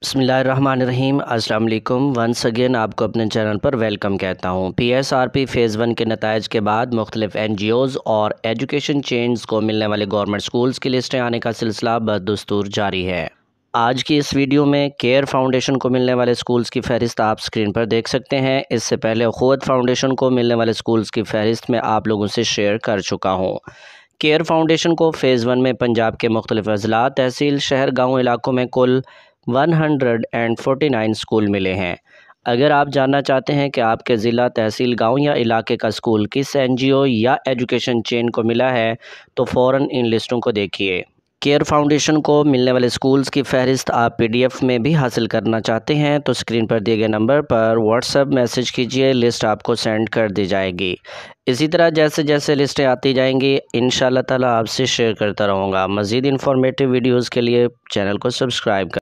बिस्मिल्लाहिर्रहमानिर्रहीम। अस्सलाम वालेकुम। वंस अगेन आपको अपने चैनल पर वेलकम कहता हूँ। PSRP फ़ेज़ 1 के नताइज के बाद मुख्तलिफ़ NGOज़ और एजुकेशन चेन्स को मिलने वाले गवर्नमेंट स्कूल्स की लिस्टें आने का सिलसिला बदस्तूर जारी है। आज की इस वीडियो में केयर फाउंडेशन को मिलने वाले स्कूल्स की फ़हरिस्त आप स्क्रीन पर देख सकते हैं। इससे पहले अख़ुवत फाउंडेशन को मिलने वाले स्कूल्स की फ़हरिस्त में आप लोगों से शेयर कर चुका हूँ। केयर फाउंडेशन को फ़ेज़ 1 में पंजाब के मुख्तलिफ़ अज़ला, तहसील, शहर, गाँव इलाकों में कुल 149 स्कूल मिले हैं। अगर आप जानना चाहते हैं कि आपके ज़िला, तहसील, गाँव या इलाके का स्कूल किस NGO या एजुकेशन चेन को मिला है तो फ़ौरन इन लिस्टों को देखिए। केयर फाउंडेशन को मिलने वाले स्कूल्स की फ़हरिस्त आप PDF में भी हासिल करना चाहते हैं तो स्क्रीन पर दिए गए नंबर पर व्हाट्सएप मैसेज कीजिए, लिस्ट आपको सेंड कर दी जाएगी। इसी तरह जैसे जैसे लिस्टें आती जाएंगी इंशाअल्लाह ताला आपसे शेयर करता रहूँगा। मज़ीद इंफॉर्मेटिव वीडियोज़ के लिए चैनल को सब्सक्राइब कर